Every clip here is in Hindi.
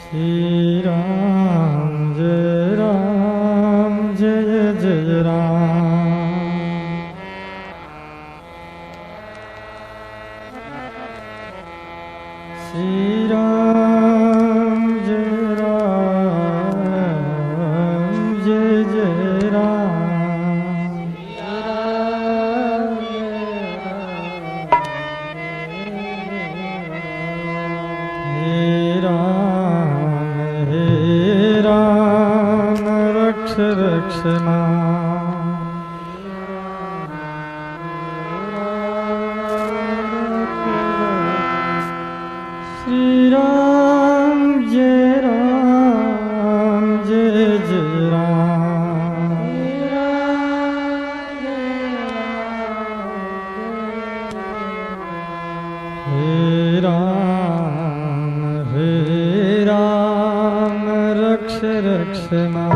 श्री राम जय जय राम। श्री राम जय जय राम। हे राम रक्ष रक्षना। श्री राम जय जय राम। हे राम रक्ष रक्षना।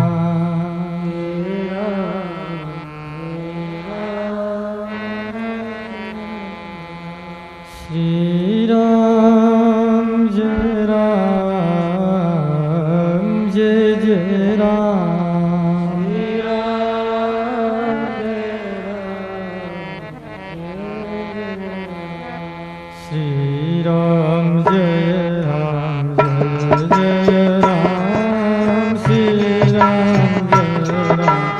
श्री राम जय जय राम। श्री राम जय जय राम। श्री राम जय राम।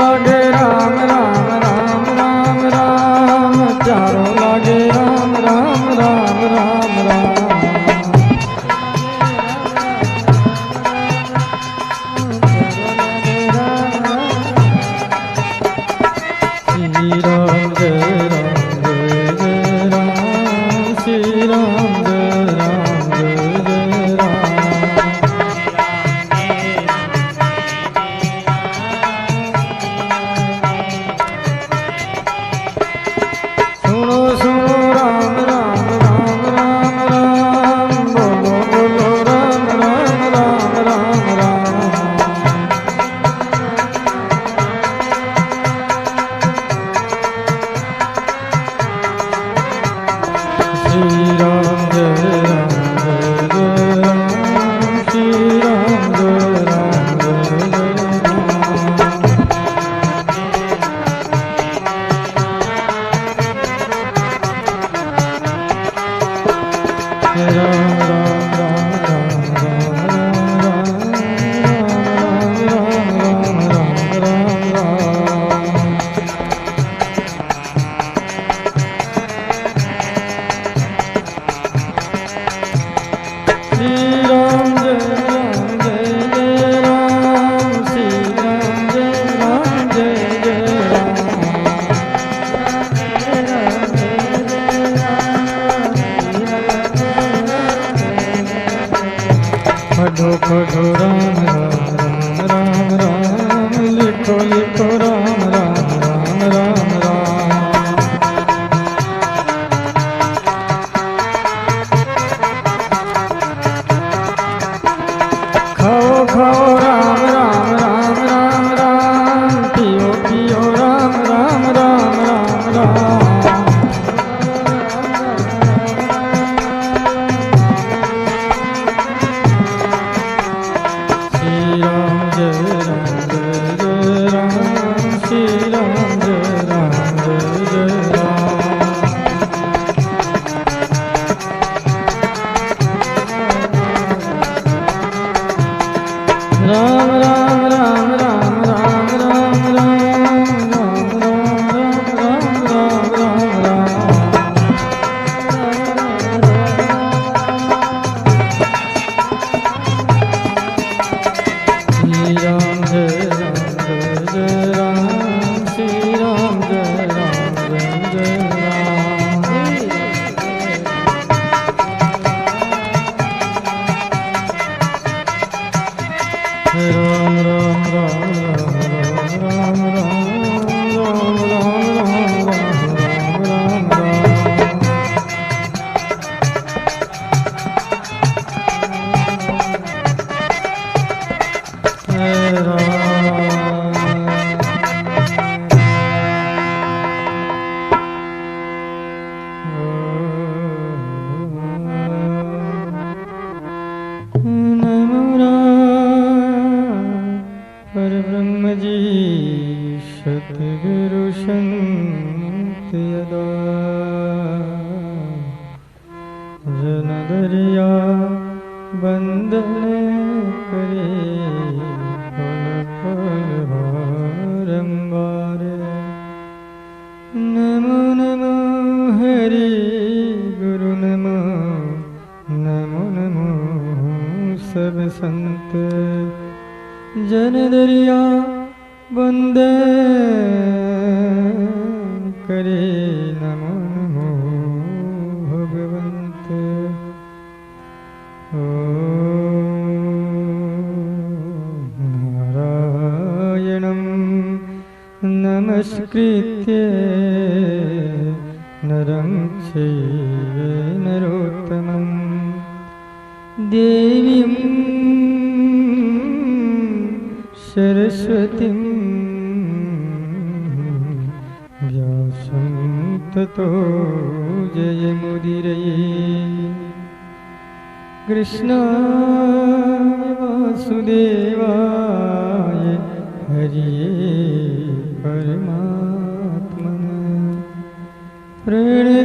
लागे राम राम राम राम राम चारों लागे राम राम राम राम राम श्री राम जय राम जय जय राम श्री राम जय राम जय जय राम सुनो सुनो राम राम राम राम राम बोलो बोलो राम राम राम राम राम श्री राम जय राम जय जय राम श्री राम जय राम जय जय राम राम राम राम राम राम राम राम राम राम श्री राम जय राम जय जय राम श्री राम जय राम जय जय पढ़ो पढ़ो राम राम राम राम राम लिखो लिखो राम राम राम राम राम खाओ खाओ राम राम राम राम राम पियो पियो राम राम राम राम राम श्री राम जय राम जय जय राम श्री राम जय राम जय जय राम राम राम राम राम राम राम राम राम राम राम राम राम श्री राम जय राम जय जय राम श्री राम जय राम जय जय राम राम राम राम राम राम राम राम राम राम राम परब्रह्म जी सतगुरु संत यदा जन दरिया बंदन करे पल पल बारंबार नमो नमो हरि गुरु नमो नमो नमो सब संत जन दरिया बंदे करे नमो नमो भगवंत नारायणं नमस्कृत्य नरं चैव नरोत्तमं देवीं सरस्वतीं व्यासं ततो जयमुदीरये कृष्णाय वासुदेवाय हरिये परमात्मने प्रणतिक्लेशनाशाय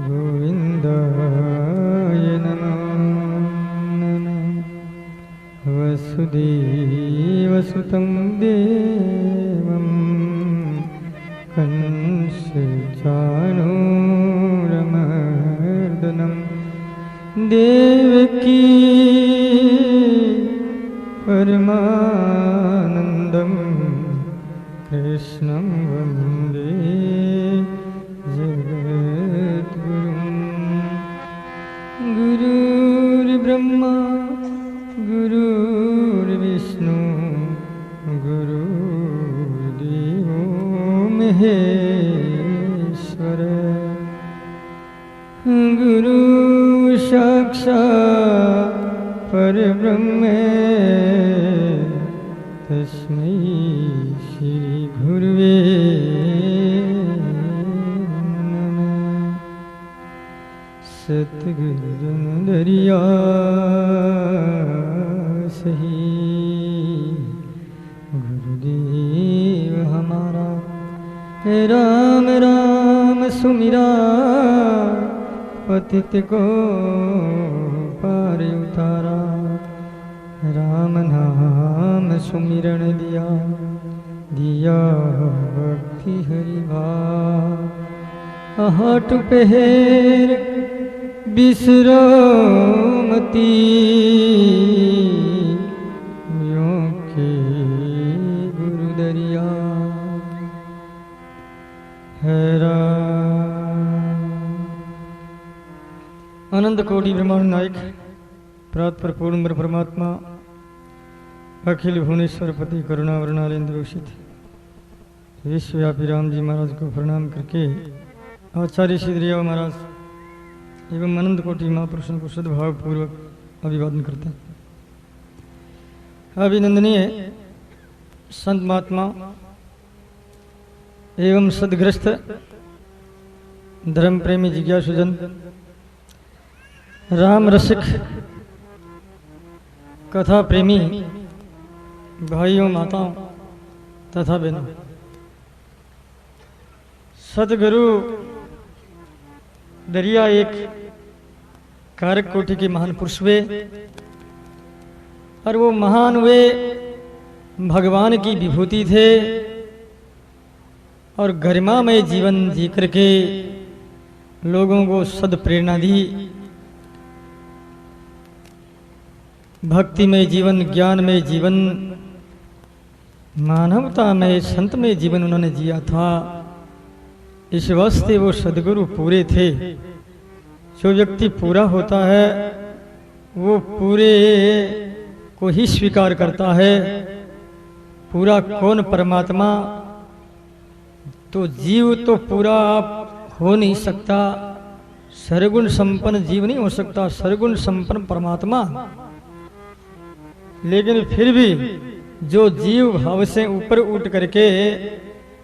गोविन्दाय नमो नमः वसुदेवसुतं देवं कंसचाणूरमर्दनं देवकी परमानन्दं कृष्णं वन्दे जगद्गुरुं। गुरुर्ब्रह्मा गुरुर्विष्णु गुरुर्देवो महेश्वर गुरु साक्षात् परब्रह्म तस्मै श्री गुरुवे नमः। सतगुरु दरिया सही गुरुदेव हमारा, राम राम सुमिरा पतित को पार उतारा। राम नाम सुमिरण दिया दिया भक्ति हरिभा। आहट पहर बिसरो मती यों के गुरु दरिया हैरा। आनंद कोटि ब्रह्मांड नायक प्रातपर पूर्ण परमात्मा अखिल भुवनेश्वर पति करुणा वरुणालेंद्र उषित विश्वव्यापी राम जी महाराज को प्रणाम करके आचार्य श्री दरिया महाराज एवं आनंद कोटि महापुरुषों को सद्भाव पूर्वक अभिवादन करते हैं। अभिनंदनीय संत महात्मा एवं सदग्रस्त धर्म प्रेमी जिज्ञासुजन राम रसिक कथा प्रेमी भाइयों माताओं तथा बहनों, सतगुरु दरिया एक कारक कोटि के महान पुरुष हुए और वो महान हुए भगवान की विभूति थे और गरिमामय जीवन जी करके लोगों को सद प्रेरणा दी। भक्तिमय जीवन, ज्ञानमय जीवन, मानवतामय संतमय जीवन उन्होंने जिया था। इस वास्ते वो सदगुरु पूरे थे। जो व्यक्ति पूरा होता है वो पूरे को ही स्वीकार करता है। पूरा कौन? परमात्मा। तो जीव तो पूरा हो नहीं सकता, सर्वगुण संपन्न जीव नहीं हो सकता, सर्वगुण संपन्न परमात्मा। लेकिन फिर भी जो जीव भाव से ऊपर उठ करके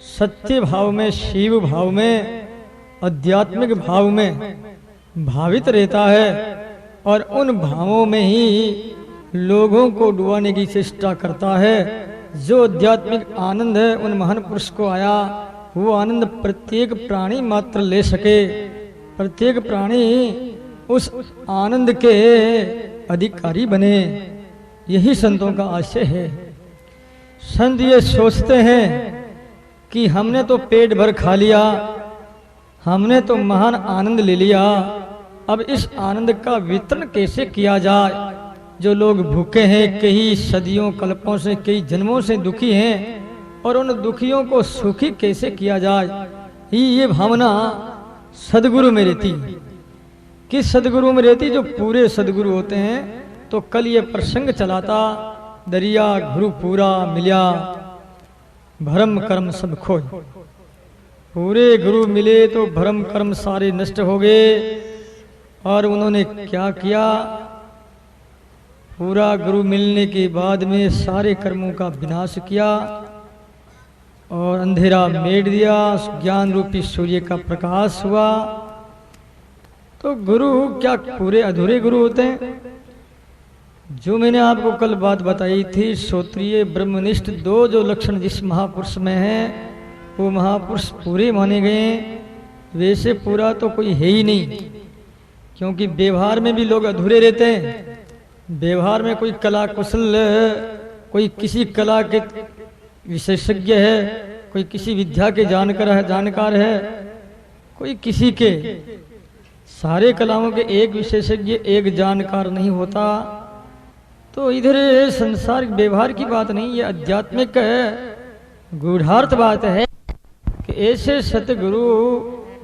सत्य भाव में, शिव भाव में, आध्यात्मिक भाव में भावित रहता है और उन भावों में ही लोगों को डुबाने की चेष्टा करता है। जो आध्यात्मिक आनंद है उन महान पुरुष को आया, वो आनंद प्रत्येक प्राणी मात्र ले सके, प्रत्येक प्राणी उस आनंद के अधिकारी बने। यही संतों का आशय है। संत ये सोचते हैं कि हमने तो पेट भर खा लिया, हमने तो महान आनंद ले लिया, अब इस आनंद का वितरण कैसे किया जाए। जो लोग भूखे हैं, कई सदियों कल्पों से, कई जन्मों से दुखी हैं, और उन दुखियों को सुखी कैसे किया जाए, ये भावना सदगुरु में रहती। किस सदगुरु में रहती? जो पूरे सदगुरु होते हैं। तो कल ये प्रसंग चलाता, दरिया गुरु पूरा मिल्या, भरम कर्म सब खोए। पूरे गुरु मिले तो भरम कर्म सारे नष्ट हो गए। और उन्होंने क्या किया? पूरा गुरु मिलने के बाद में सारे कर्मों का विनाश किया और अंधेरा मेट दिया, ज्ञान रूपी सूर्य का प्रकाश हुआ। तो गुरु क्या पूरे अधूरे गुरु होते हैं? जो मैंने आपको कल बात बताई थी, श्रोत्रिय ब्रह्मनिष्ठ दो जो लक्षण जिस महापुरुष में है वो महापुरुष पूरे माने गए। वैसे पूरा तो कोई है ही नहीं, क्योंकि व्यवहार में भी लोग अधूरे रहते हैं। व्यवहार में कोई कला कुशल कोई किसी कला के विशेषज्ञ है, कोई किसी विद्या के जानकार है, कोई किसी के, सारे कलाओं के एक विशेषज्ञ एक जानकार नहीं होता। तो इधर संसारिक व्यवहार की बात नहीं, ये आध्यात्मिक गूढ़ार्थ बात है कि ऐसे सतगुरु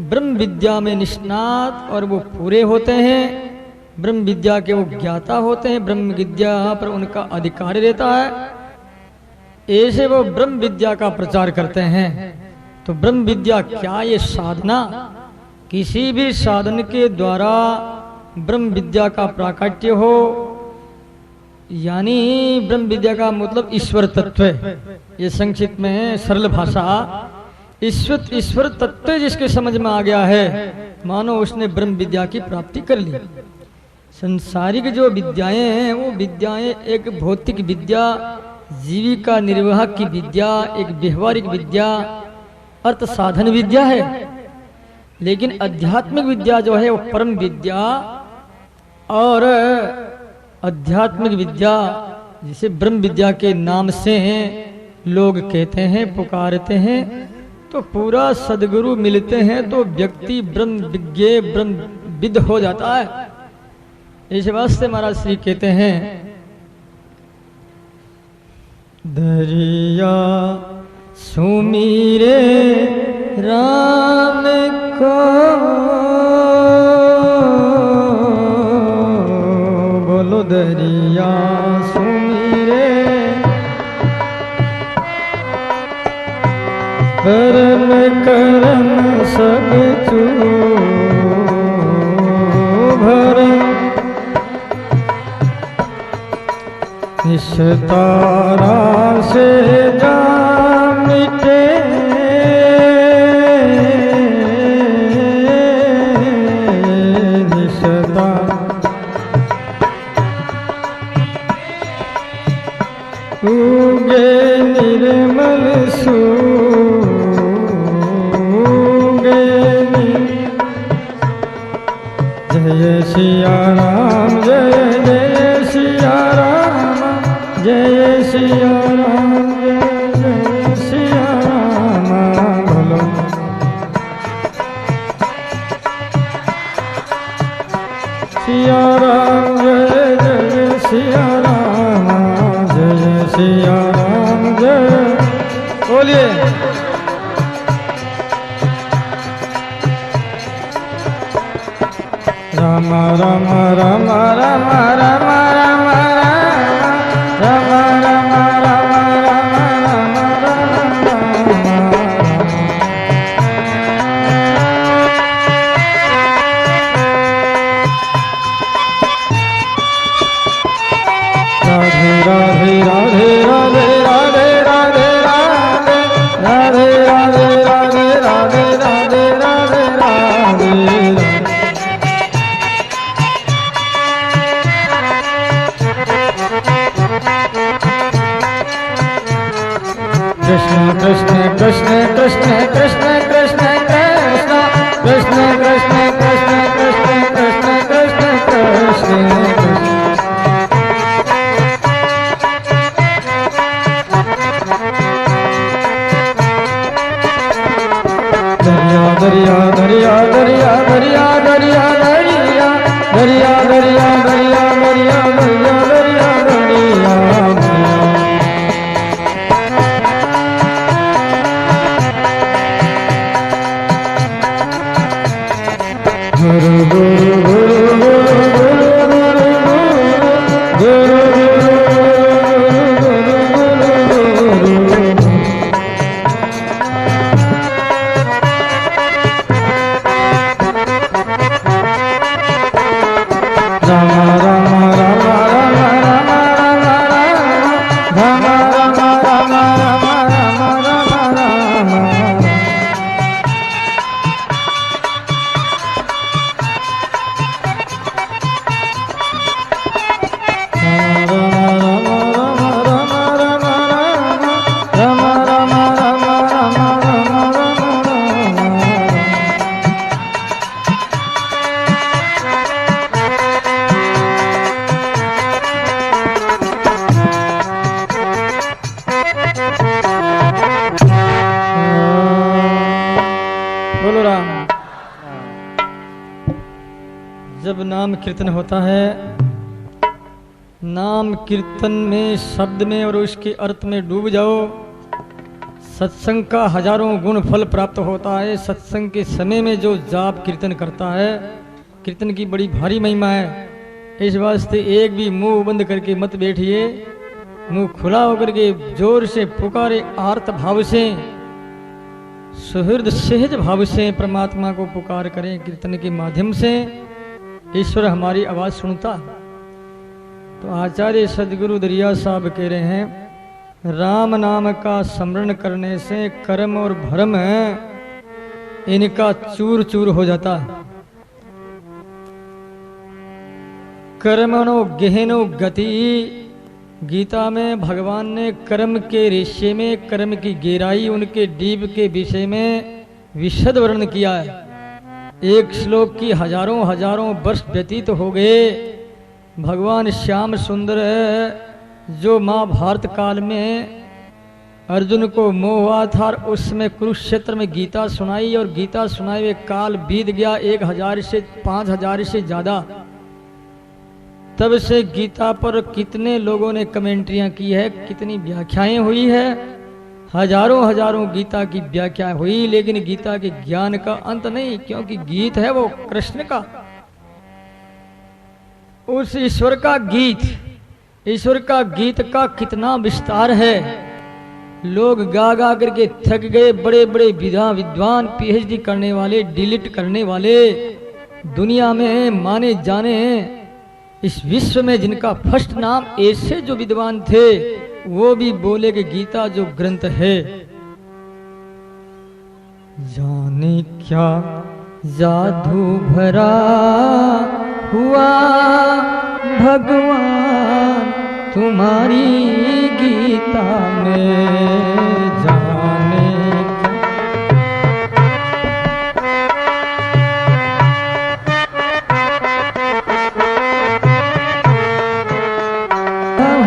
ब्रह्म विद्या में निष्णात और वो पूरे होते हैं, ब्रह्म विद्या के वो ज्ञाता होते हैं, ब्रह्म विद्या पर उनका अधिकार रहता है, ऐसे वो ब्रह्म विद्या का प्रचार करते हैं। तो ब्रह्म विद्या क्या, ये साधना, किसी भी साधन के द्वारा ब्रह्म विद्या का प्राकट्य हो, यानी ब्रह्म विद्या का मतलब ईश्वर तत्व, ये संक्षिप्त में सरल भाषा, ईश्वर तत्व जिसके समझ में आ गया है, मानो उसने ब्रह्म विद्या की प्राप्ति कर ली। संसारिक जो विद्याएं हैं वो विद्याएं एक भौतिक विद्या, जीविका निर्वाह की विद्या, एक व्यवहारिक विद्या, अर्थ साधन विद्या है। लेकिन आध्यात्मिक विद्या जो है वो परम विद्या और आध्यात्मिक विद्या, जिसे ब्रह्म विद्या के नाम से लोग कहते हैं, पुकारते हैं, तो पूरा सदगुरु मिलते हैं तो व्यक्ति ब्रह्म विज्ञ ब्रह्म विद हो जाता है। इस वास्ते महाराज श्री कहते हैं, दरिया सुमीरे राम को, बोलो दरिया सुमीरे परम करम सब तू भर, इस तारा से जा मिटे निशता, उगे निर्मल सूगे, जय सिया राम, जय जय सिया राम, जय सिया राम, जय जय सिया राम, बोलो सिया राम, जय जय सिया राम, जय सिया राम, जय, बोलिए राम राम राम राम राम राम राम राम राधे राधे राधे राधे राधे राधे राधे राधे राधे राधे राधे राधे राधे। कृष्ण कृष्ण कृष्ण कृष्ण कृष्ण कृष्ण कृष्ण कृष्ण कृष्ण कृष्ण कृष्ण कृष्ण कृष्ण कृष्ण, दरिया दरिया दरिया दरिया दरिया दरिया दरिया दरिया दरिया दरिया दरिया दरिया दरिया गुरु गुरु गुरु गुरु गुरु गुरु बोलो राम। जब नाम कीर्तन होता है, नाम कीर्तन में, शब्द में और उसके अर्थ में डूब जाओ, सत्संग का हजारों गुण फल प्राप्त होता है। सत्संग के समय में जो जाप कीर्तन करता है, कीर्तन की बड़ी भारी महिमा है। इस वास्ते एक भी मुंह बंद करके मत बैठिए, मुंह खुला होकर के जोर से पुकारे, आर्त भाव से, सुहृद सहज भाव से परमात्मा को पुकार करें। कीर्तन के माध्यम से ईश्वर हमारी आवाज सुनता। तो आचार्य सदगुरु दरिया साहब कह रहे हैं, राम नाम का स्मरण करने से कर्म और भरम इनका चूर चूर हो जाता है। कर्मणो गहनो गति, गीता में भगवान ने कर्म के रेशे में, कर्म की गहराई, उनके डीप के विषय में विशद वर्णन किया है। एक श्लोक की हजारों हजारों वर्ष व्यतीत हो गए। भगवान श्याम सुंदर जो महाभारत काल में अर्जुन को मोह हुआ था, और उसमें कुरुक्षेत्र में गीता सुनाई, और गीता सुनाए हुए काल बीत गया 1000 से 5000 से ज्यादा। तब से गीता पर कितने लोगों ने कमेंट्रियां की है, कितनी व्याख्याएं हुई है, हजारों हजारों गीता की व्याख्या हुई, लेकिन गीता के ज्ञान का अंत नहीं, क्योंकि गीत है वो कृष्ण का, उस ईश्वर का गीत। ईश्वर का गीत का कितना विस्तार है। लोग गा गा करके थक गए। बड़े बड़े विद्वान, पीएचडी करने वाले, डिलीट करने वाले, दुनिया में माने जाने, इस विश्व में जिनका फर्स्ट नाम ऐसे जो विद्वान थे, वो भी बोले कि गीता जो ग्रंथ है, जाने क्या जादू भरा हुआ भगवान तुम्हारी गीता में, जाने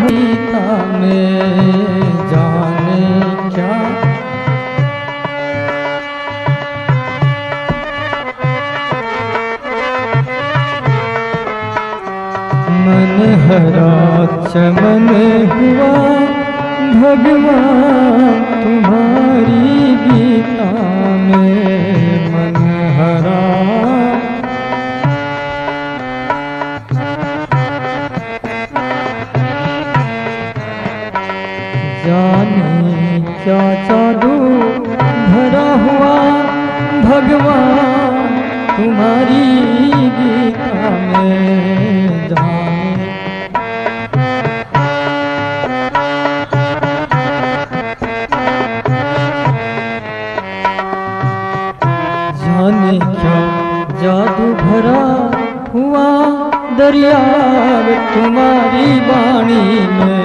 गीता में, जाने क्या मन हरा चमन हुआ भगवान तुम्हारी गीता में, मन हरा जाने क्या जादू भरा हुआ भगवान तुम्हारी गीता में, जाने क्या जादू भरा हुआ दरिया तुम्हारी वाणी में,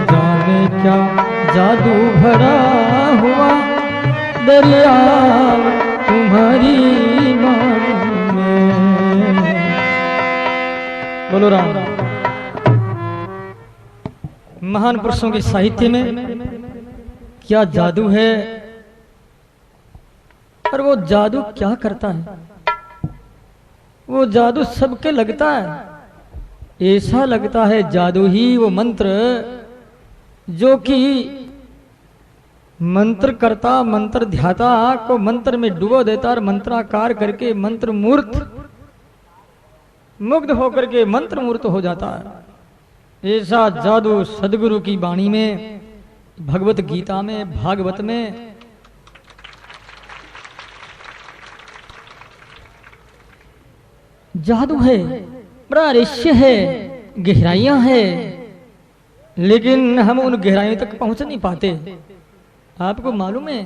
जाने क्या जादू भरा हुआ दरिया तुम्हारी वाणी में। बोलो राम। महान पुरुषों के साहित्य में क्या जादू है, और वो जादू क्या करता है। वो जादू सबके लगता है। ऐसा लगता है जादू ही वो मंत्र, जो कि मंत्र करता, मंत्र ध्याता को मंत्र में डुबो देता, और मंत्राकार करके मंत्र मूर्त, मुग्ध होकर के मंत्र मूर्त हो जाता है। ऐसा जादू सदगुरु की वाणी में, भगवत गीता में, भागवत में जादू है, बड़ा रहस्य है, गहराइयां है, लेकिन हम उन गहराइयों तक पहुंच नहीं पाते। आपको मालूम है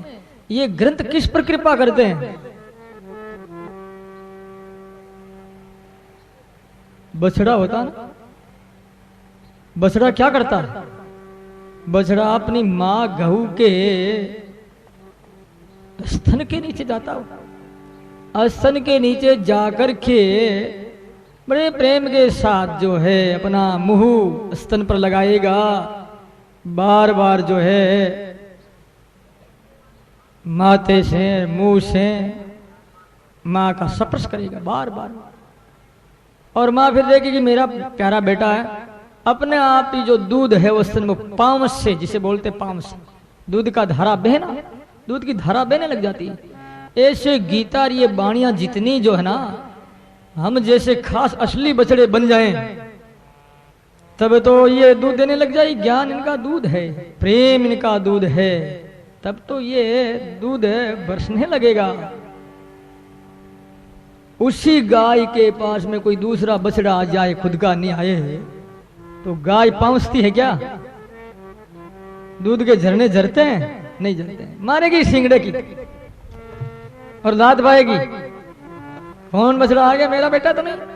ये ग्रंथ किस पर कृपा करते हैं? बछड़ा होता ना, बछड़ा क्या करता है? बछड़ा अपनी माँ गऊ के स्तन के नीचे जाता हो, स्तन के नीचे जाकर के बड़े प्रेम के साथ जो है अपना मुंह स्तन पर लगाएगा, बार बार जो है माथे से मुंह से माँ का स्पर्श करेगा बार बार, और माँ फिर देखेगी मेरा प्यारा बेटा है, अपने आप ही जो दूध है वो स्तन में पांव से, जिसे बोलते पांव से दूध का धारा बहना, दूध की धारा बहने लग जाती है। ऐसे गीता और ये बाणियां जितनी जो है ना, हम जैसे खास असली बछड़े बन जाएं तब तो ये दूध देने लग जाए। ज्ञान इनका दूध है, प्रेम इनका दूध है, तब तो ये दूध बरसने लगेगा। उसी गाय के पास में कोई दूसरा बछड़ा आ जाए, खुद का नहीं आए, तो गाय पहुंचती है क्या? दूध के झरने झरते हैं? नहीं झरते, मारेगी सिंगड़े की और दांत पाएगी, कौन बछड़ा आ गया, मेरा बेटा तो नहीं।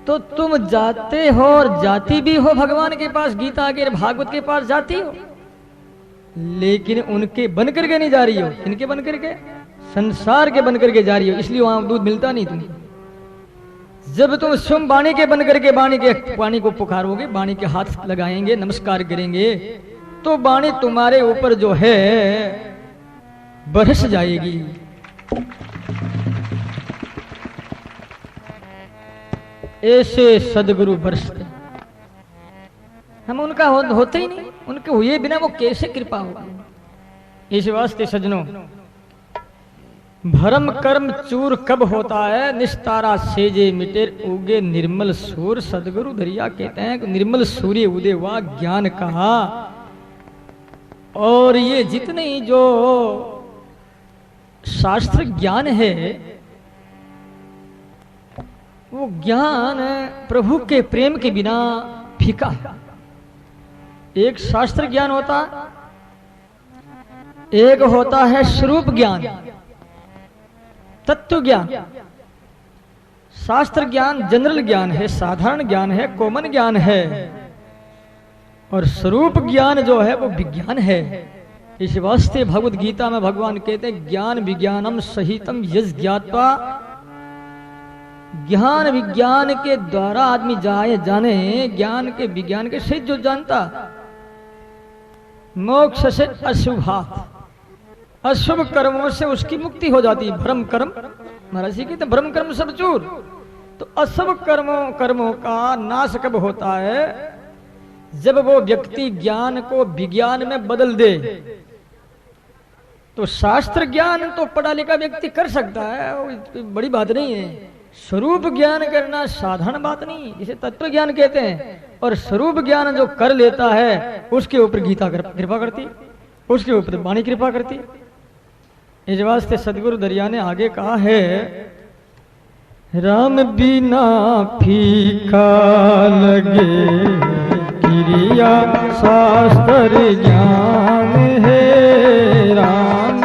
तो तुम जाते हो और जाती भी हो भगवान के पास, गीता के भागवत के पास जाती हो, लेकिन उनके बन करके नहीं जा रही हो, इनके बन करके, संसार के बन करके जा रही हो, इसलिए वहां दूध मिलता नहीं तुम्हें। जब तुम स्वयं वाणी के बन करके वाणी को पुकारोगे, वाणी के हाथ लगाएंगे, नमस्कार करेंगे, तो वाणी तुम्हारे ऊपर जो है बरस जाएगी। ऐसे सदगुरु बरसते, हम उनका होते ही नहीं, उनके हुए बिना वो कैसे कृपा होगा। इस वास्ते सज्जनों, भरम कर्म चूर कब होता है, निस्तारा सेजे मिटे उगे निर्मल सूर। सदगुरु दरिया कहते हैं कि निर्मल सूर्य उदय हुआ ज्ञान का, और ये जितने जो शास्त्र ज्ञान है वो ज्ञान प्रभु के प्रेम के बिना फीका है। एक शास्त्र ज्ञान होता, एक होता है स्वरूप ज्ञान, तत्व ज्ञान। शास्त्र ज्ञान जनरल ज्ञान है, साधारण ज्ञान है, कॉमन ज्ञान है, और स्वरूप ज्ञान जो है वो विज्ञान है। इस वास्ते भगवत गीता में भगवान कहते हैं ज्ञान विज्ञानम सहितम यज ज्ञात्वा, ज्ञान विज्ञान के द्वारा आदमी जाने, ज्ञान के विज्ञान के सहित जो जानता, मोक्ष से अशुभात, अशुभ कर्मों से उसकी मुक्ति हो जाती है। भ्रम कर्म, महाराज जी कहते भ्रम कर्म सब चूर। तो अशुभ कर्मों का नाश कब होता है? जब वो व्यक्ति ज्ञान को विज्ञान में बदल दे। तो शास्त्र ज्ञान तो पढ़ा लिखा व्यक्ति कर सकता है, वो बड़ी बात नहीं है। स्वरूप ज्ञान करना साधारण बात नहीं, जिसे तत्व ज्ञान कहते हैं। और स्वरूप ज्ञान जो कर लेता है उसके ऊपर गीता कृपा करती, उसके ऊपर वाणी कृपा करती। इस वास्ते सदगुरु दरिया ने आगे कहा है, राम बिना फीका लगे क्रिया शास्त्र ज्ञान है। राम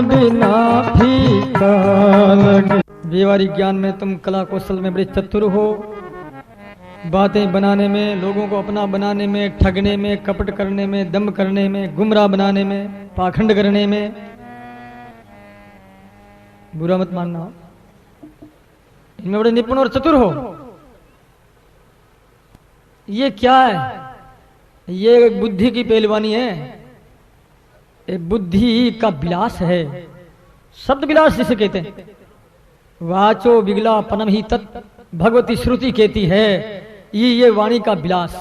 बिना फीका लगे। व्यवहारिक ज्ञान में तुम कला कौशल में बड़े चतुर हो, बातें बनाने में, लोगों को अपना बनाने में, ठगने में, कपट करने में, दम करने में, गुमराह बनाने में, पाखंड करने में। बुरा मत मानना, इनमें बड़े निपुण और चतुर हो। ये क्या है? ये बुद्धि की पहलवानी है, ये बुद्धि का विलास है। शब्द विलास जिसे कहते हैं, वाचो विगला पनम ही तत्, भगवती श्रुति कहती है ये वाणी का विलास।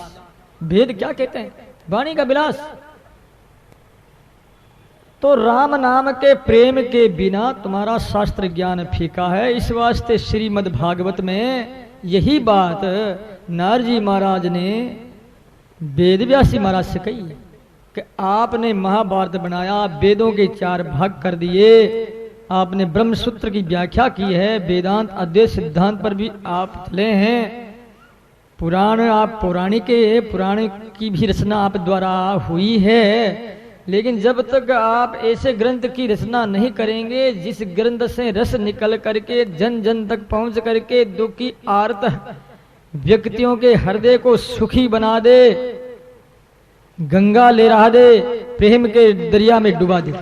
वेद क्या कहते हैं? वाणी का विलास। तो राम नाम के प्रेम के बिना तुम्हारा शास्त्र ज्ञान फीका है। इस वास्ते श्रीमद् भागवत में यही बात नारजी महाराज ने वेद व्यासी महाराज से कही है कि आपने महाभारत बनाया, वेदों के 4 भाग कर दिए, आपने ब्रह्म सूत्र की व्याख्या की है, वेदांत अद्वैत सिद्धांत पर भी आप चले हैं, पुराण आप पौराणिक है, पुराण की भी रचना आप द्वारा हुई है। लेकिन जब तक आप ऐसे ग्रंथ की रचना नहीं करेंगे जिस ग्रंथ से रस निकल करके जन जन तक पहुंच करके दुखी आर्त व्यक्तियों के हृदय को सुखी बना दे, गंगा ले रहा दे, प्रेम के दरिया में डुबा दे,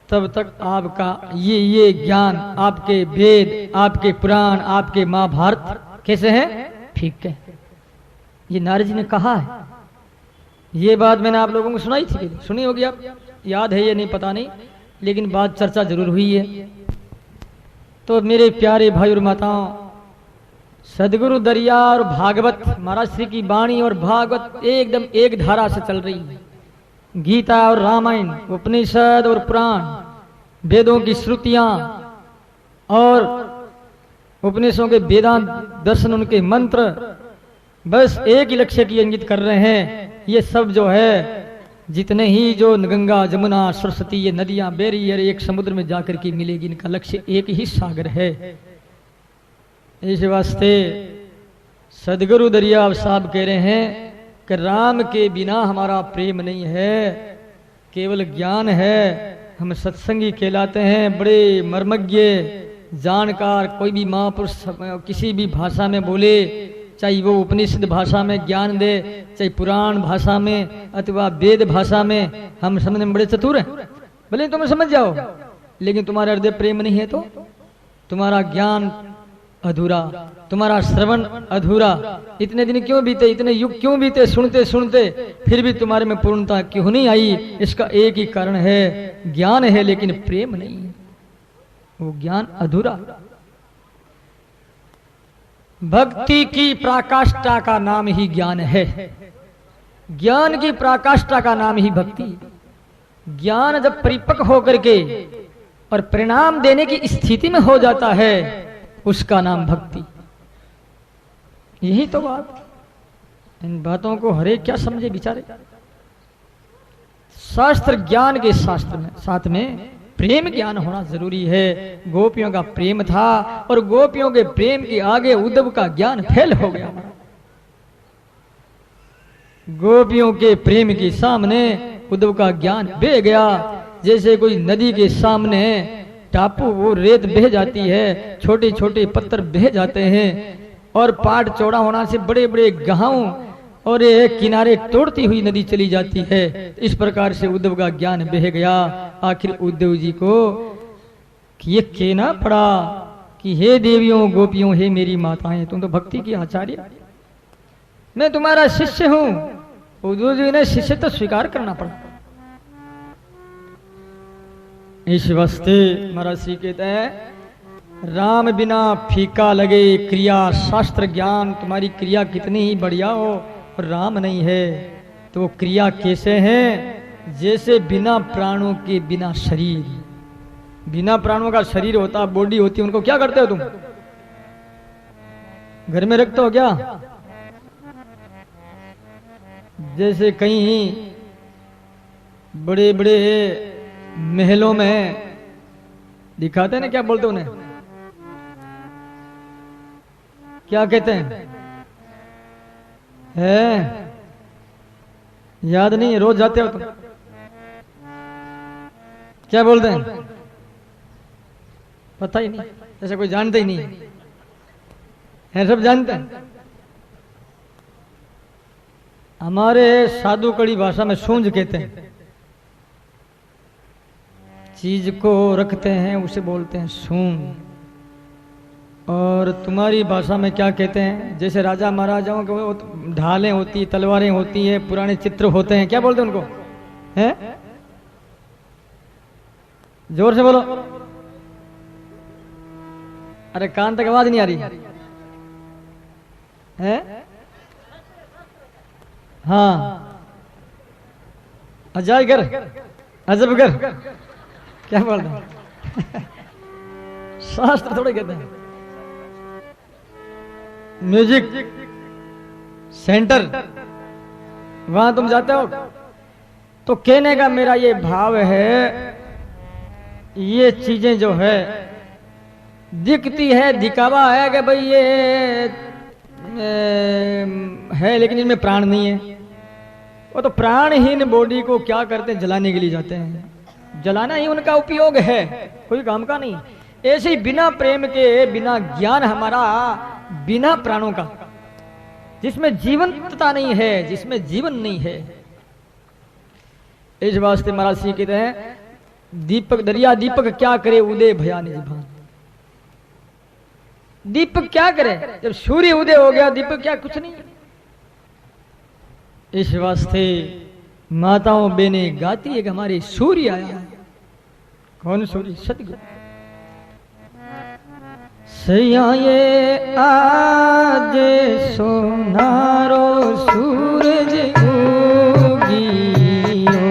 तब तक आपका ये ज्ञान, आपके वेद, आपके पुराण, आपके महाभारत कैसे हैं? फीके। ये नारद जी ने कहा है। ये बात मैंने आप लोगों को सुनाई थी, सुनी होगी, आप याद है ये नहीं पता नहीं, लेकिन बात चर्चा जरूर हुई है। तो मेरे प्यारे भाई और माताओं, सदगुरु दरिया और भागवत, महाराज श्री की वाणी और भागवत एकदम एक धारा से चल रही है। गीता और रामायण, उपनिषद और पुराण, वेदों की श्रुतियां और उपनिषदों के वेदांत दर्शन, उनके मंत्र बस एक ही लक्ष्य की इंगित कर रहे हैं। ये सब जो है, जितने ही जो गंगा, जमुना, सरस्वती, ये नदियां बेरी और एक समुद्र में जाकर के मिलेगी, इनका लक्ष्य एक ही सागर है। इस वास्ते सदगुरु दरिया साहब कह रहे हैं कि राम के बिना हमारा प्रेम नहीं है, केवल ज्ञान है। हम सत्संगी कहलाते हैं, बड़े मर्मज्ञ जानकार। कोई भी महापुरुष किसी भी भाषा में बोले, चाहे वो उपनिषद भाषा में ज्ञान दे, चाहे पुराण भाषा में अथवा वेद भाषा में, हम समझने में बड़े चतुर हैं। भले तुम समझ जाओ, लेकिन तुम्हारे हृदय प्रेम नहीं है तो तुम्हारा ज्ञान अधूरा, तुम्हारा श्रवण अधूरा। इतने दिन क्यों बीते, इतने युग क्यों बीते सुनते सुनते, फिर भी तुम्हारे में पूर्णता क्यों नहीं आई? इसका एक ही कारण है, ज्ञान है लेकिन प्रेम नहीं है, वो ज्ञान अधूरा। भक्ति की पराकाष्ठा का नाम ही ज्ञान है। ज्ञान की पराकाष्ठा का नाम ही भक्ति। ज्ञान जब परिपक्व होकर के और परिणाम देने की स्थिति में हो जाता है, उसका नाम भक्ति। यही तो बात। इन बातों को हरे क्या समझे बेचारे। शास्त्र ज्ञान के शास्त्र में साथ में प्रेम ज्ञान होना जरूरी है। गोपियों का प्रेम था और गोपियों के प्रेम के आगे उद्धव का ज्ञान फेल हो गया। गोपियों के प्रेम के सामने उद्धव का ज्ञान बह गया। जैसे कोई नदी के सामने टापू, वो रेत बह जाती है, छोटे छोटे पत्थर बह जाते हैं और पाट चौड़ा होना से बड़े बड़े गांव और एक किनारे तोड़ती हुई नदी चली जाती है। इस प्रकार से उद्धव का ज्ञान बह गया। आखिर उद्धव जी को ये कहना पड़ा कि हे देवियों, गोपियों, हे मेरी माताएं, तुम तो भक्ति की आचार्य, मैं तुम्हारा शिष्य हूं। उद्धव जी ने शिष्य तो स्वीकार करना पड़ा। इस वास्ते महाराज श्री कहते हैं, राम बिना फीका लगे क्रिया शास्त्र ज्ञान। तुम्हारी क्रिया कितनी ही बढ़िया हो, राम नहीं है तो वो क्रिया कैसे है? जैसे बिना प्राणों के बिना शरीर। बिना प्राणों का शरीर होता, बॉडी होती, उनको क्या करते हो तुम? घर में रखते हो क्या? जैसे कहीं बड़े बड़े महलों में दिखाते हैं ना, क्या बोलते हैं उन्हें, क्या कहते हैं? है याद नहीं है, रोज जाते हो तुम? क्या बोलते हैं? पता ही नहीं, जैसे कोई जानते ही नहीं है। सब जानते हैं। हमारे साधु कड़ी भाषा में सूंझ कहते हैं। चीज को रखते हैं उसे बोलते हैं सूंझ। और तुम्हारी भाषा में क्या कहते हैं? जैसे राजा महाराजाओं के ढालें होती, तलवारें होती है, पुराने चित्र होते हैं, क्या बोलते हैं उनको? हैं? जोर से बोलो। अरे कान तक आवाज नहीं आ रही है? हाँ, अजायगर, अजबगर, क्या बोल रहे हैं? शास्त्र थोड़े कहते हैं। म्यूजिक सेंटर, वहां तुम जाते हो तो कहने का मेरा ये भाव है, ये चीजें जो है दिखती है, दिखावा है कि भाई ये है, लेकिन इनमें प्राण नहीं है। वो तो प्राणहीन बॉडी को क्या करते हैं? जलाने के लिए जाते हैं। जलाना ही उनका उपयोग है, कोई काम का नहीं। ऐसे ही बिना प्रेम के, बिना ज्ञान हमारा, बिना प्राणों का, जिसमें जीवंतता नहीं है, जिसमें जीवन नहीं है। इस वास्ते महाराज जी कहते हैं, दीपक दरिया दीपक क्या करे उदय भया निज भान। दीपक क्या करे जब सूर्य उदय हो गया, दीपक क्या कुछ नहीं। इस वास्ते माताओं बहने गाती है कि हमारे सूर्य आया है। कौन सूर्य? सतगुरु। सैया ये आज सोनारो सूरज उगियो,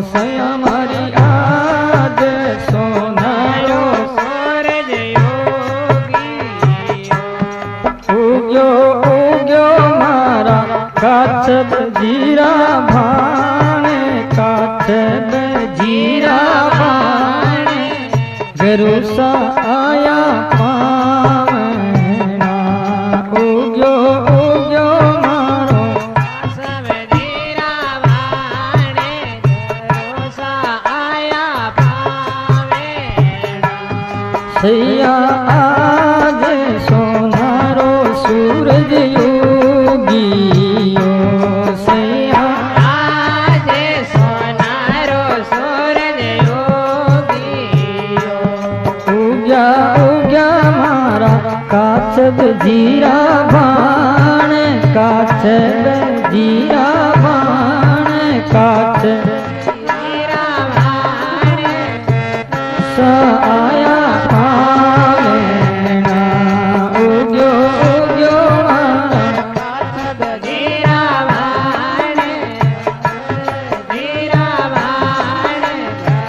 सैया हमारी आज सोनारो सूरज उगियो, उग्यो मारा काचब जीरा भाने, काचब जीरा भाने, गरुसा आया पावना, उग्यो उग्यो मारो काचब जीरा भाने, गरुसा आया पावना। सैया आज सोनारो सूरज उगियो, सैया आज सोनारो सूरज उगियो, उग्या उग्या मारा काचब जीरा भाण, काचब जीरा भाण, काचब जीरा भाण, सा आया पावना, उग्यो उग्यो मारा काचब जीरा भाण, जीरा भाण,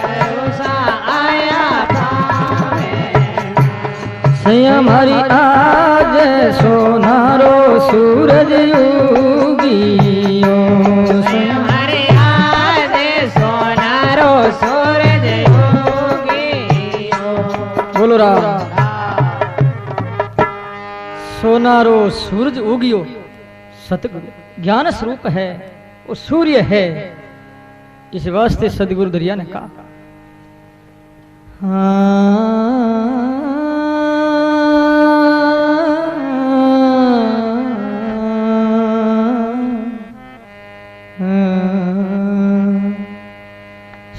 गरुसा आया पावना। सैया हमारी आज सोनारो सूरज उगियो, सैया हमारी आज सोनारो सूरज उगियो। बोलो राम। सोनारो सूरज उगियो, सतगुरु ज्ञान स्वरूप है, वो सूर्य है। इस वास्ते सदगुरु दरिया ने कहा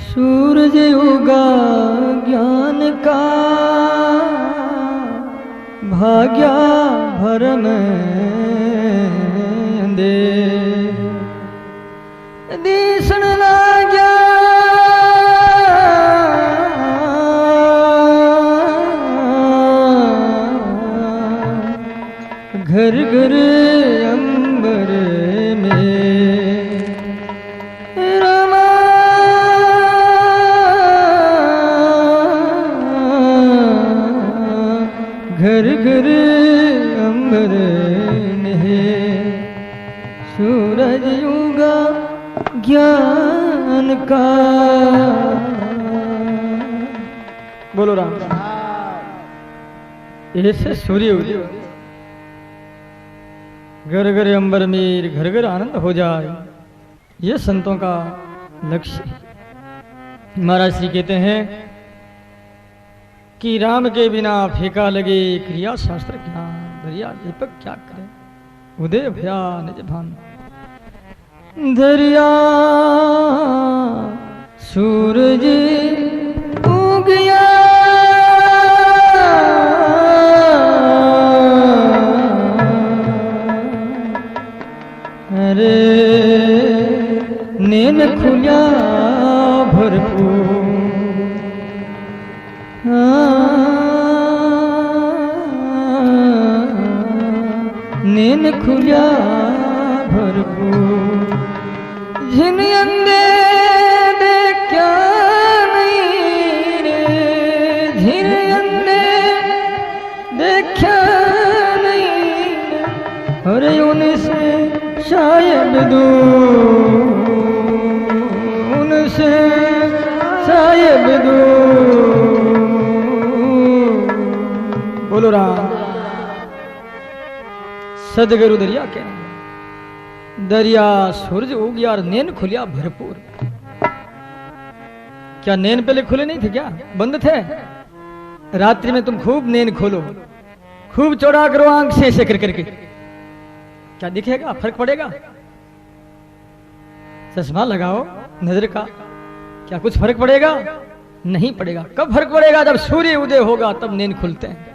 सूरज उगा ज्ञान का, भाग्या भरम दे, दिसण लाग्या घर घर अंबर में, रमा घर घर अंबर में, सूरज उगा ज्ञान का। बोलो राम। ऐसे सूर्य उदय, घर घर अंबर में, घर घर आनंद हो जाए, ये संतों का लक्ष्य। महाराज श्री कहते हैं कि राम के बिना फीका लगे क्रिया शास्त्र ज्ञान, दरिया दीपक क्या करे उदय भया निज भान। दरिया सूरज उगया, अरे नैन खुल्या भरपूर, नैन खुल्या भरपूर, जिन अंधे देखा नहीं रे, जिन अंधे देखा नहीं, अरे उनसे शायद दूर, उनसे शायद दूर। बोलो राम। सदगुरु दरिया के दरिया सूरज उगिया और नैन खुलिया भरपूर। क्या नैन पहले खुले नहीं थे? क्या बंद थे? रात्रि में तुम खूब नैन खोलो, खूब चौड़ा करो आंख से ऐसे करके, क्या दिखेगा? फर्क पड़ेगा? चश्मा लगाओ नजर का, क्या कुछ फर्क पड़ेगा? नहीं पड़ेगा। कब फर्क पड़ेगा? जब सूर्य उदय होगा तब नींद खुलते हैं।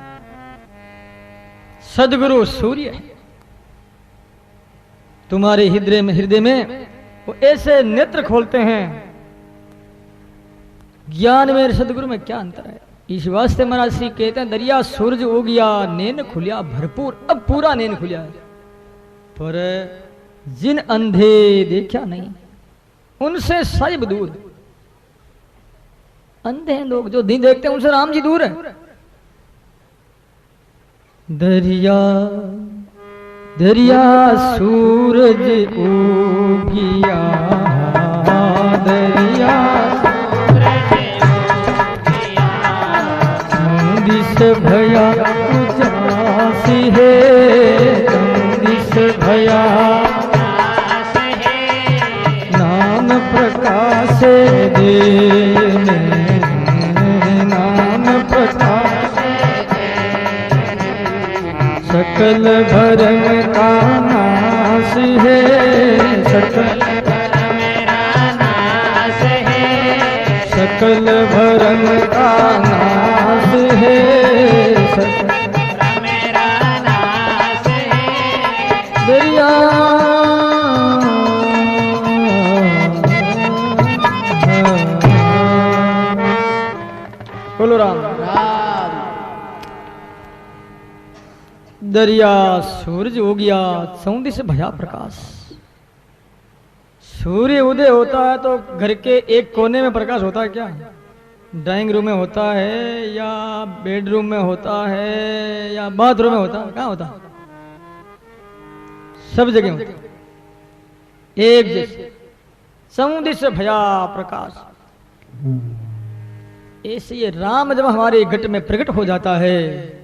सदगुरु सूर्य है तुम्हारे हृदय में वो ऐसे नेत्र खोलते हैं। ज्ञान में सदगुरु में क्या अंतर है? इस वास्ते महाराज श्री कहते हैं दरिया सूरज हो गया नींद खुलिया भरपूर। अब पूरा नींद खुलिया है, पर जिन अंधे देखा नहीं उनसे साहिब दूर। अंधे हैं लोग जो नहीं देखते उनसे राम जी दूर है। दरिया दरिया सूरज उगिया दरिया दिस भया उजासी है दिस भया नाम प्रकाश दे नाम प्रकाश सकल भरम का नाश है सकल सकल भरम का नाश है सकल मेरा नाश है दरिया बोलो राम दरिया सूरज हो गया सौंदी से भया प्रकाश। सूर्य उदय होता है तो घर के एक कोने में प्रकाश होता है क्या? ड्राइंग रूम में होता है या बेडरूम में होता है या बाथरूम में होता है? कहाँ होता है? सब जगह होता है एक जैसे सौंदी से भया प्रकाश। ऐसे ये राम जब हमारे घट में प्रकट हो जाता है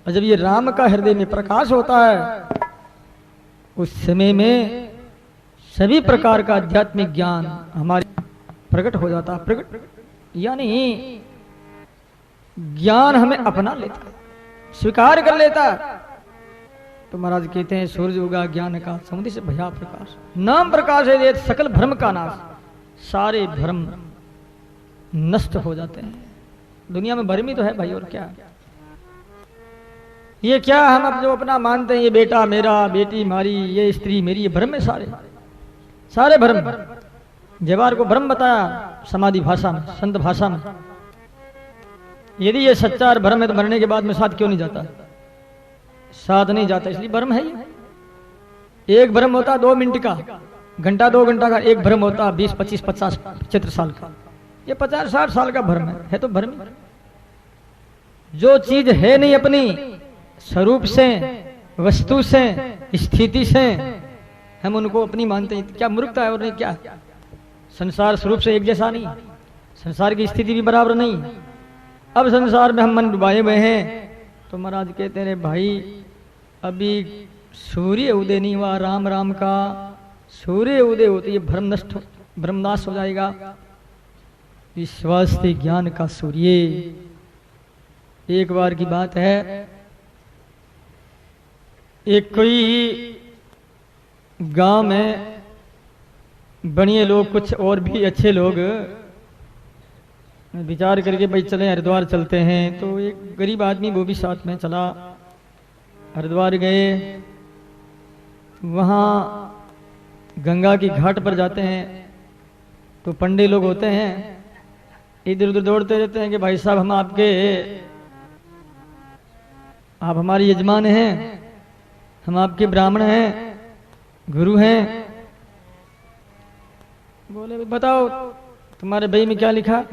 और जब ये राम का हृदय में प्रकाश होता है उस समय में सभी प्रकार का आध्यात्मिक ज्ञान हमारे प्रकट हो जाता है। प्रकट यानी ज्ञान हमें अपना लेता है, स्वीकार कर लेता है। तो महाराज कहते हैं सूरज उगा ज्ञान का समुद्र से भया प्रकाश। नाम प्रकाश है सकल भ्रम का नाश। सारे भ्रम नष्ट हो जाते हैं। दुनिया में भ्रम ही तो है भाई, और क्या? ये क्या हम अब जो अपना मानते हैं, ये बेटा मेरा, बेटी हमारी, ये स्त्री मेरी, ये भ्रम है। सारे भ्रम। जवार को भ्रम बताया समाधि भाषा में, संत भाषा में। यदि ये सच्चा भ्रम है तो मरने के बाद में साथ क्यों नहीं जाता? साथ नहीं जाता इसलिए भ्रम है। एक भ्रम होता 2 मिनट का, घंटा 2 घंटा का। एक भ्रम होता 20, 25, 50, 75 साल का। ये 50, 60 साल का भ्रम है तो भ्रम। जो चीज है नहीं अपनी स्वरूप से, वस्तु से, स्थिति से हम उनको अपनी मानते हैं। क्या मूर्खता है और नहीं क्या? संसार स्वरूप से एक जैसा नहीं, संसार की स्थिति भी बराबर नहीं। अब संसार में हम मन डुबाए हुए हैं। तो महाराज कहते हैं भाई अभी सूर्य उदय नहीं हुआ राम राम का। सूर्य उदय होते ही भ्रम नष्ट, भ्रमनाश हो जाएगा। विश्वास से ज्ञान का सूर्य। एक बार की बात है, एक कोई गांव में बढ़िया लोग, कुछ और भी अच्छे लोग विचार करके भाई चले हरिद्वार चलते हैं। तो एक गरीब आदमी वो भी साथ में चला। हरिद्वार गए, वहाँ गंगा की घाट पर जाते हैं तो पंडित लोग होते हैं, इधर उधर दौड़ते रहते हैं कि भाई साहब हम आप हमारे यजमान हैं, हम आपके ब्राह्मण हैं, गुरु हैं। बोले बताओ तुम्हारे बही में क्या लिखा?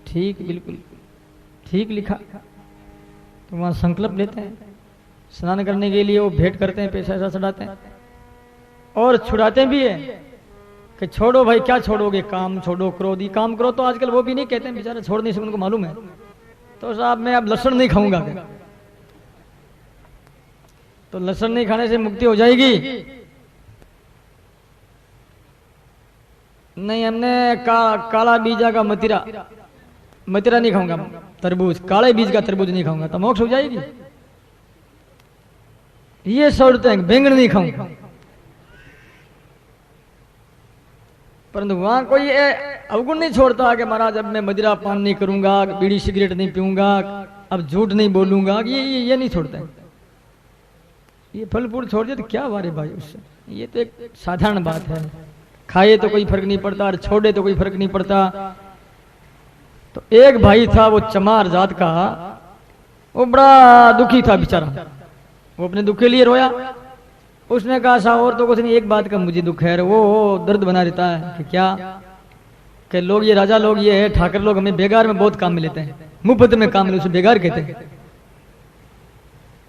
ठीक, बिल्कुल ठीक लिखा। तो वहां संकल्प लेते हैं, स्नान करने के लिए वो भेंट करते हैं, पैसा ऐसा चढ़ाते हैं और छुड़ाते भी है कि छोड़ो भाई, क्या छोड़ोगे? काम छोड़ो, क्रोधी काम करो। तो आजकल वो भी नहीं कहते हैं, बेचारे छोड़ नहीं सकते, उनको मालूम है। तो साहब मैं अब लहसुन नहीं खाऊंगा। तो लहसुन नहीं खाने से मुक्ति हो जाएगी? नहीं, हमने काला बीजा का मदिरा नहीं खाऊंगा, तरबूज, काले बीज का तरबूज नहीं खाऊंगा तो मोक्ष हो जाएगी। ये सोचते हैं बैंगन नहीं खाऊंगा, परंतु वहां कोई अवगुण नहीं छोड़ता कि महाराज अब मैं मदिरा पान नहीं करूंगा, बीड़ी सिगरेट नहीं पीऊंगा, अब झूठ नहीं बोलूंगा, ये नहीं छोड़ता है। ये फल फूल छोड़ दिया तो क्या वारे भाई उससे, ये तो एक साधारण बात है। खाए तो कोई फर्क नहीं पड़ता और छोड़े तो कोई फर्क नहीं पड़ता। तो एक भाई था वो चमार जात का, वो बड़ा दुखी था बेचारा, वो अपने दुख के लिए रोया। उसने कहा सा और तो कुछ नहीं, एक बात का मुझे दुख है। वो दर्द बना रहता है कि क्या, कि लोग ये राजा लोग ये है ठाकर लोग हमें बेगार में बहुत काम में लेते हैं, मुफ्त में काम मिले उसे बेगार कहते हैं।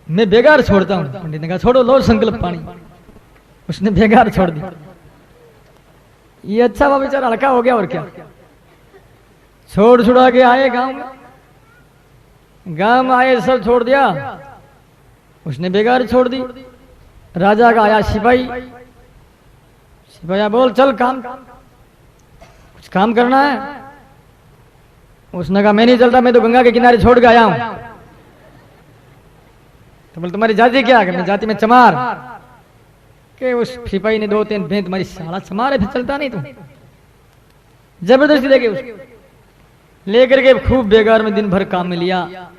मैं बेगार छोड़ता हूँ। पंडित ने कहा छोड़ो, लो संकल्प पानी। उसने बेगार छोड़ दी। ये अच्छा हुआ बेचारा, हल्का हो गया और क्या। छोड़ छुड़ा के आए गांव में, गांव में आए सब छोड़ दिया, उसने बेगार छोड़ दी। राजा का आया सिपाही, सिपाही बोल चल काम, कुछ काम करना है। उसने कहा मैं नहीं चलता, मैं तो गंगा के किनारे छोड़ के आया हूं। तो बोल तुम्हारी जाति क्या है? मैं जाति में चमार। के उस सिपाही ने 2-3 भेद, तुम्हारी साला चमार है, फिर चलता नहीं तुम। जबरदस्ती लेकर के खूब बेगार में दिन भर काम में लिया।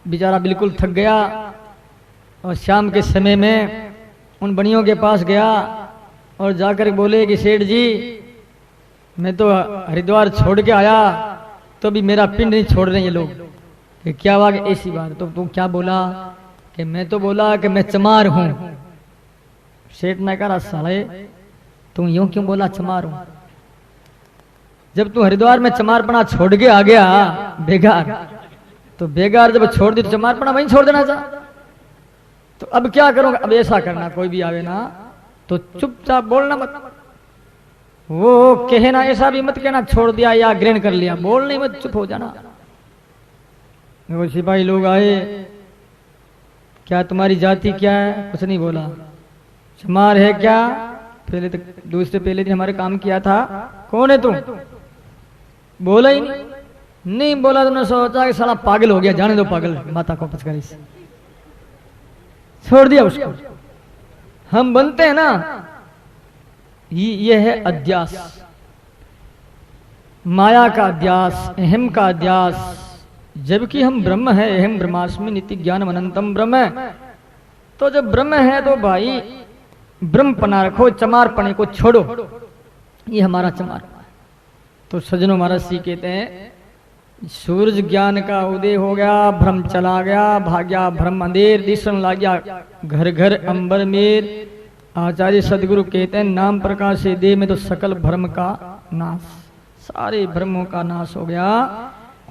बेचारा बिल्कुल थक गया और शाम के समय में उन बनियों के पास गया और जाकर बोले कि सेठ जी मैं तो हरिद्वार छोड़ के आया तो भी मेरा पिंड नहीं छोड़ रहे ये लोग। कि क्या हुआ? ऐसी बात। तो तुम क्या बोला? कि मैं तो बोला कि मैं चमार हूं। सेठ ने कहा साले तुम यूं क्यों बोला चमार हूं? जब तू हरिद्वार में चमारपना छोड़ के आ गया बेगार, तो बेगार जब छोड़ दी तो चमारपना वहीं छोड़ देना था। तो अब क्या करूंगा? अब ऐसा करना, कोई भी आवे ना तो चुपचाप बोलना मत। वो कहना ऐसा भी मत कहना छोड़ दिया या ग्रहण कर लिया, बोलने मत, चुप हो जाना। वो सिपाही लोग आए, क्या तुम्हारी जाति क्या है? कुछ नहीं बोला। चमार है क्या? पहले तो दूसरे पहले दिन हमारे काम किया था। कौन है तुम? बोला ही नहीं बोला। तुमने सोचा कि साला पागल हो गया, जाने दो पागल, माता को पचकारी से छोड़ दिया उसको। हम बनते हैं ना, ये है अध्यास, माया का अध्यास, अहम का अध्यास। जबकि हम ब्रह्म है, अहम ब्रह्मास्मि नित्य ज्ञानम अनंतम ब्रह्म। तो जब ब्रह्म है तो भाई ब्रह्मपना रखो, चमारपने को छोड़ो। ये हमारा चमार। तो सज्जनों महाराज जी कहते हैं सूरज ज्ञान का उदय हो गया, भ्रम चला गया, भाग्या भ्रम अंधेर, दिशन ला गया घर घर अंबर मेर। आचार्य सदगुरु कहते हैं नाम प्रकाश से दे में तो सकल भ्रम का नाश, सारे भ्रमों का नाश हो गया।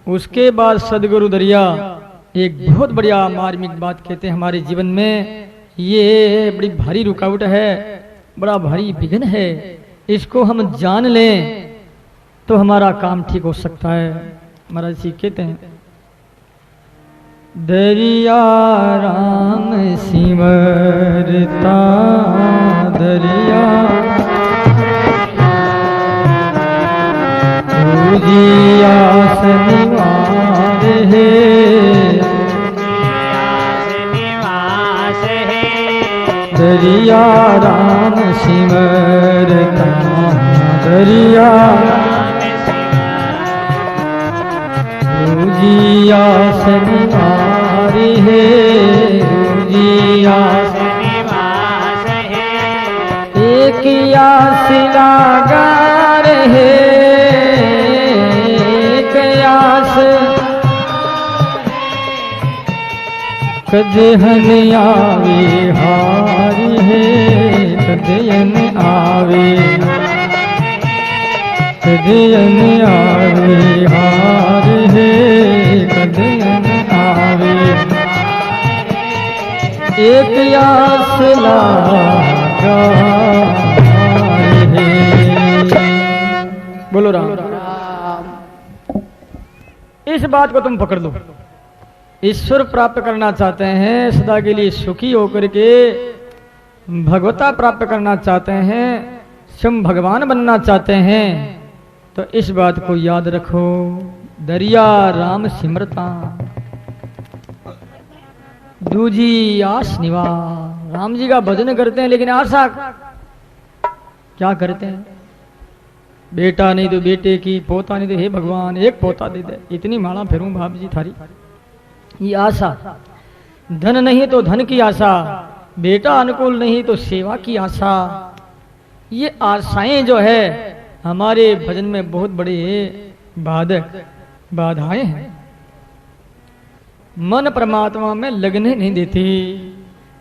उसके बाद सदगुरु दरिया एक बहुत बढ़िया मार्मिक बात कहते हैं हमारे जीवन में। ये बड़ी भारी रुकावट है, बड़ा भारी विघ्न है। इसको हम जान लें तो हमारा काम ठीक हो सकता है। महाराज जी कहते हैं दरिया राम सिमरता दरिया दूजिया निवास है, दरिया राम सिमरता दरिया दूजिया निवास है, दूजिया निवास है। एक आस लगा रहे, एक आस कदहन आवे हारी है, कदयन आवे, कदयन आवे हार है, कदयन आवे। एक आस लगा है। बोलो राम। इस बात को तुम पकड़ लो। ईश्वर प्राप्त करना चाहते हैं, सदा के लिए सुखी होकर के भगवता प्राप्त करना चाहते हैं, स्वयं भगवान बनना चाहते हैं, तो इस बात को याद रखो। दरिया राम सिमरता दूजी आस निवास। राम जी का भजन करते हैं लेकिन आशा क्या करते हैं? बेटा नहीं तो बेटे की, पोता नहीं तो हे भगवान एक पोता दे दे, इतनी माला फेरूं बाप जी थारी। ये आशा, धन नहीं तो धन की आशा, बेटा अनुकूल नहीं तो सेवा की आशा, ये आशाएं जो है हमारे भजन में बहुत बड़े बाधक बाधाएं हैं। मन परमात्मा में लगने नहीं देती,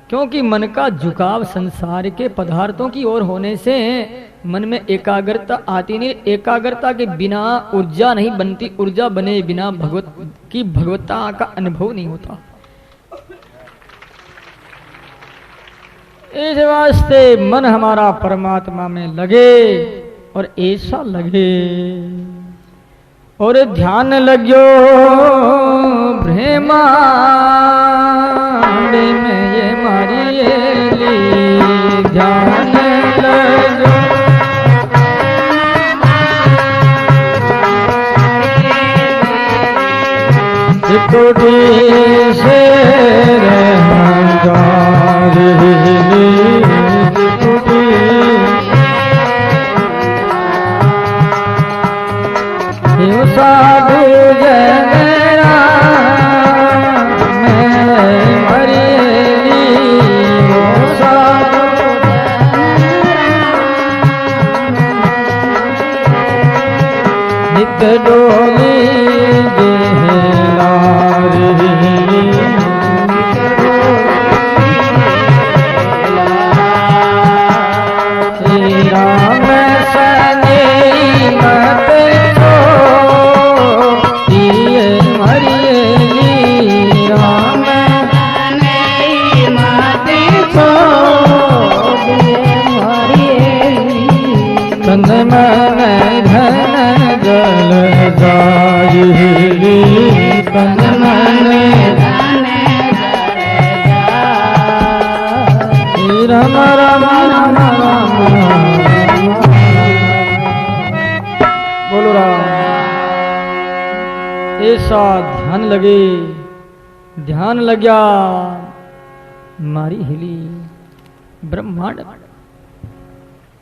क्योंकि मन का झुकाव संसार के पदार्थों की ओर होने से मन में एकाग्रता आती नहीं। एकाग्रता के बिना ऊर्जा नहीं बनती, ऊर्जा बने बिना भगवत्ता का अनुभव नहीं होता। इस वास्ते मन हमारा परमात्मा में लगे और ऐसा लगे। और ध्यान लग्यो ब्रह्मांड में ये मारी ली, ध्यान लग्यो कोटि से साधु जनेरा मैं मरेली, साधु नित डोली बोलो राम। ऐसा ध्यान लगे, ध्यान लग गया मारी हिली ब्रह्मांड।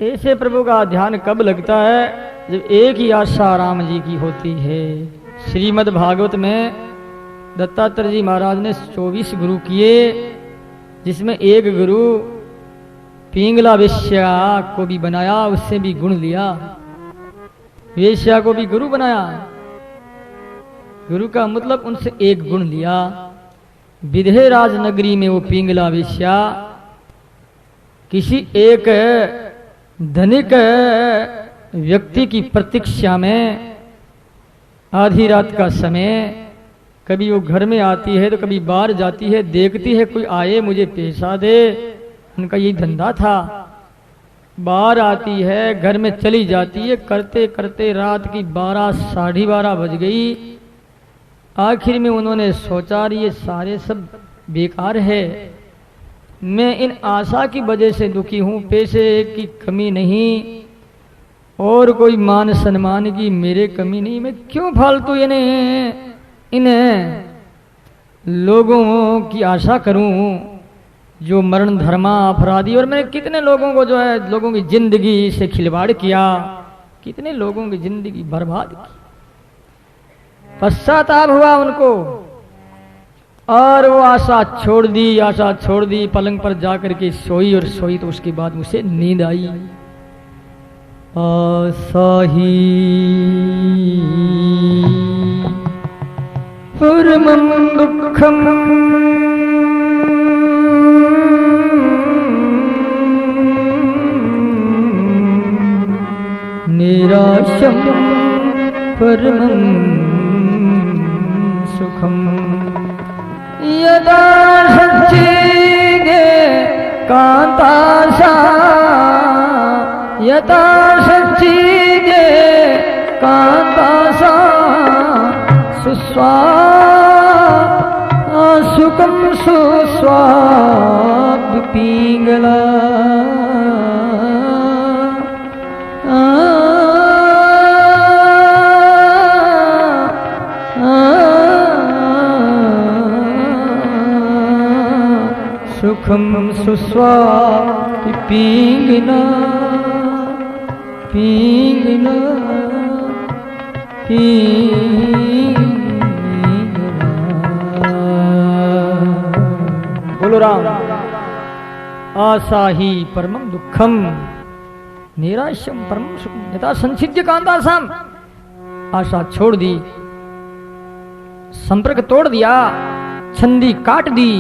ऐसे प्रभु का ध्यान कब लगता है? जब एक ही आशा राम जी की होती है। श्रीमद् भागवत में दत्तात्रेय जी महाराज ने 24 गुरु किए, जिसमें एक गुरु पिंगला वेश्या को भी बनाया, उससे भी गुण लिया, वेश्या को भी गुरु बनाया। गुरु का मतलब उनसे एक गुण लिया। विदेहराज नगरी में वो पिंगला वेश्या किसी एक धनिक व्यक्ति की प्रतीक्षा में आधी रात का समय, कभी वो घर में आती है तो कभी बाहर जाती है, देखती है कोई आए मुझे पैसा दे, उनका यही धंधा था। बाहर आती है, घर में चली जाती है, करते करते रात की 12 साढ़े 12 बज गई। आखिर में उन्होंने सोचा ये सारे सब बेकार है, मैं इन आशा की वजह से दुखी हूँ, पैसे की कमी नहीं और कोई मान सम्मान की मेरे कमी नहीं, मैं क्यों फालतू इन्हें लोगों की आशा करूं जो मरण धर्मा अपराधी। और मैंने कितने लोगों को जो है लोगों की जिंदगी से खिलवाड़ किया, कितने लोगों की जिंदगी बर्बाद की। पश्चाताप हुआ उनको और वो आशा छोड़ दी, पलंग पर जाकर के सोई और सोई तो उसके बाद मुझे नींद आई। आशा ही परमं दुःखं निराशं परमं सुखं यदा सच्चिगे कांतासा, यदा सच्चिगे कांतासा सुस्वा सुखं सुस्वाद पिंगला सुखम सुस्वाद पिंगला। पिंगला बोलो राम। आशा ही परमं दुखम निराश्यम परमं सुखम यथा संसिद्ध कांतासाम। आशा छोड़ दी, संपर्क तोड़ दिया, छंदी काट दी।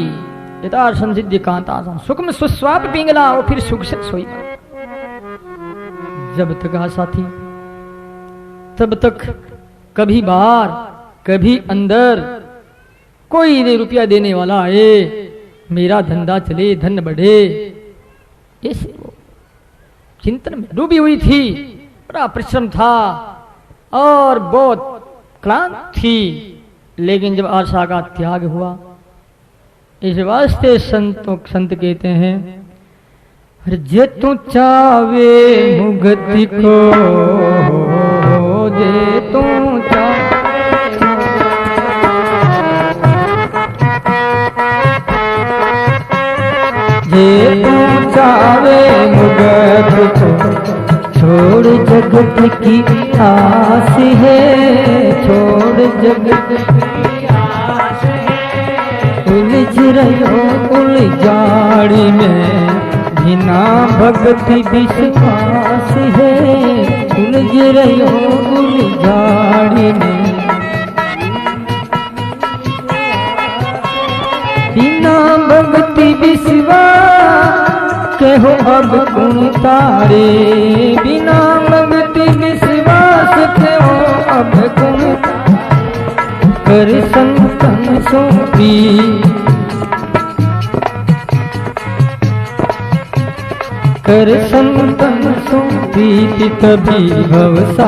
यथा संसिद्ध कांतासाम सुखम सुस्वाप पिंगला, और फिर सुख से सोई। जब तक आशा थी तब तक कभी बाहर कभी अंदर कोई रुपया देने वाला आए, मेरा धंधा चले, धन बढ़े, ऐसे वो चिंतन में डूबी हुई थी। बड़ा परिश्रम था और बहुत क्लांत थी। लेकिन जब आशा का त्याग हुआ, इस वास्ते संत कहते हैं, जे तू चावे मुक्ति को, जे तू जे तू चावे मुक्ति को, छोड़ जगत की आस है, छोड़ जगत की आस है। उलझ रहो उलझाड़ी में, बिना भक्ति विश्वास है। उलझ रहो उलझाड़ी में, बिना भक्ति विश्वास कहो अब गुण तारे। बिना भक्ति विश्वास कहो अब गुण, कर संतन सौंपी, कर संतन सौंपी, तभी भवसा